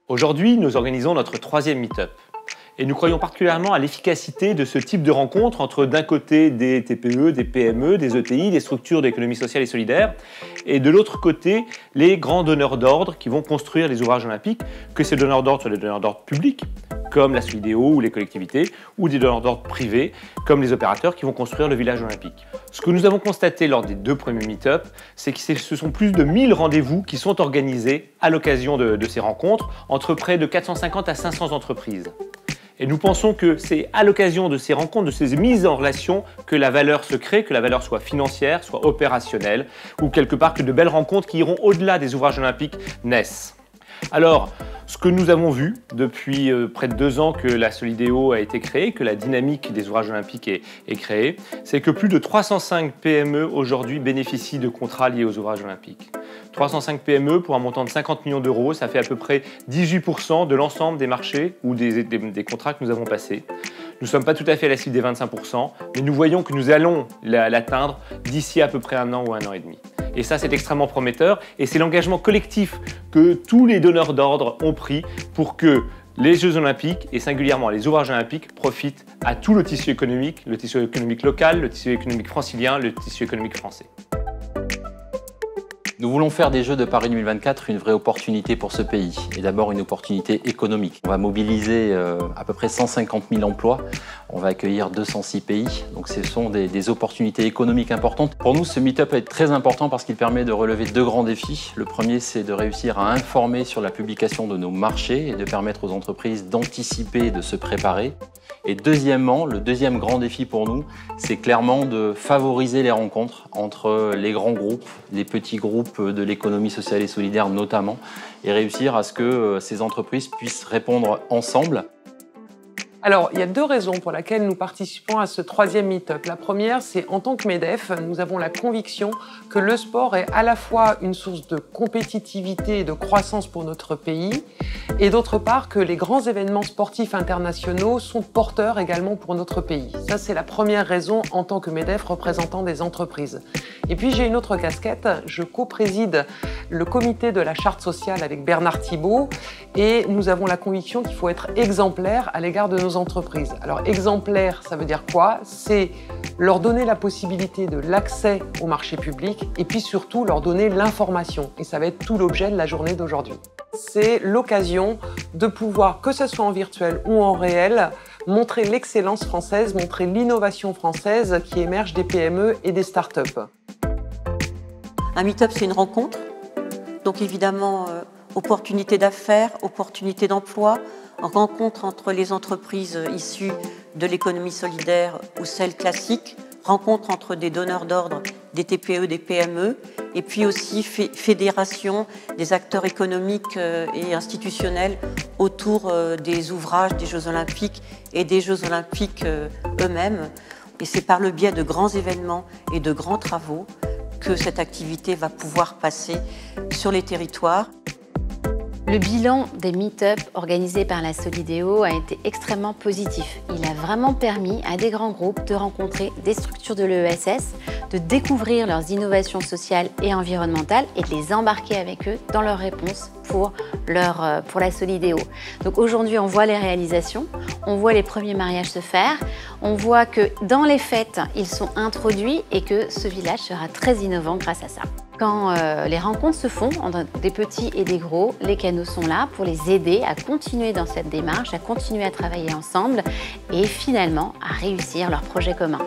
Aujourd'hui, nous organisons notre troisième meet-up. Et nous croyons particulièrement à l'efficacité de ce type de rencontre entre d'un côté des TPE, des PME, des ETI, des structures d'économie sociale et solidaire, et de l'autre côté les grands donneurs d'ordre qui vont construire les ouvrages olympiques, que ces donneurs d'ordre soient des donneurs d'ordre publics, comme la Solideo ou les collectivités, ou des donneurs d'ordre privés, comme les opérateurs qui vont construire le village olympique. Ce que nous avons constaté lors des 2 premiers meet-up, c'est que ce sont plus de 1000 rendez-vous qui sont organisés à l'occasion de ces rencontres entre près de 450 à 500 entreprises. Et nous pensons que c'est à l'occasion de ces rencontres, de ces mises en relation, que la valeur se crée, que la valeur soit financière, soit opérationnelle, ou quelque part que de belles rencontres qui iront au-delà des ouvrages olympiques naissent. Alors, ce que nous avons vu depuis près de 2 ans que la Solideo a été créée, que la dynamique des ouvrages olympiques est créée, c'est que plus de 305 PME aujourd'hui bénéficient de contrats liés aux ouvrages olympiques. 305 PME pour un montant de 50 millions d'euros, ça fait à peu près 18% de l'ensemble des marchés ou des contrats que nous avons passés. Nous ne sommes pas tout à fait à la cible des 25%, mais nous voyons que nous allons l'atteindre d'ici à peu près 1 an ou 1 an et demi. Et ça, c'est extrêmement prometteur et c'est l'engagement collectif que tous les donneurs d'ordre ont pris pour que les Jeux Olympiques et singulièrement les ouvrages olympiques profitent à tout le tissu économique local, le tissu économique francilien, le tissu économique français. Nous voulons faire des Jeux de Paris 2024 une vraie opportunité pour ce pays, et d'abord une opportunité économique. On va mobiliser à peu près 150 000 emplois, on va accueillir 206 pays, donc ce sont des opportunités économiques importantes. Pour nous, ce meet-up est très important parce qu'il permet de relever 2 grands défis. Le premier, c'est de réussir à informer sur la publication de nos marchés et de permettre aux entreprises d'anticiper et de se préparer. Et deuxièmement, le deuxième grand défi pour nous, c'est clairement de favoriser les rencontres entre les grands groupes, les petits groupes de l'économie sociale et solidaire notamment, et réussir à ce que ces entreprises puissent répondre ensemble. Alors, il y a 2 raisons pour lesquelles nous participons à ce 3e meet-up. La première, c'est en tant que MEDEF, nous avons la conviction que le sport est à la fois une source de compétitivité et de croissance pour notre pays, et d'autre part que les grands événements sportifs internationaux sont porteurs également pour notre pays. Ça, c'est la première raison en tant que MEDEF représentant des entreprises. Et puis, j'ai une autre casquette, je co-préside le comité de la charte sociale avec Bernard Thibault, et nous avons la conviction qu'il faut être exemplaire à l'égard de nos entreprises. Alors exemplaire, ça veut dire quoi? C'est leur donner la possibilité de l'accès au marché public et puis surtout leur donner l'information. Et ça va être tout l'objet de la journée d'aujourd'hui. C'est l'occasion de pouvoir, que ce soit en virtuel ou en réel, montrer l'excellence française, montrer l'innovation française qui émerge des PME et des startups. Un meet-up, c'est une rencontre. Donc évidemment, opportunité d'affaires, opportunité d'emploi, rencontre entre les entreprises issues de l'économie solidaire ou celles classiques, rencontre entre des donneurs d'ordre, des TPE, des PME, et puis aussi fédération des acteurs économiques et institutionnels autour des ouvrages des Jeux Olympiques et des Jeux Olympiques eux-mêmes. Et c'est par le biais de grands événements et de grands travaux que cette activité va pouvoir passer sur les territoires. Le bilan des meet-up organisés par la Solideo a été extrêmement positif. Il a vraiment permis à des grands groupes de rencontrer des structures de l'ESS, de découvrir leurs innovations sociales et environnementales et de les embarquer avec eux dans leurs réponses pour la Solideo. Donc aujourd'hui, on voit les réalisations, on voit les premiers mariages se faire, on voit que dans les fêtes, ils sont introduits et que ce village sera très innovant grâce à ça. Quand les rencontres se font entre des petits et des gros, les canaux sont là pour les aider à continuer dans cette démarche, à continuer à travailler ensemble et finalement à réussir leur projet commun.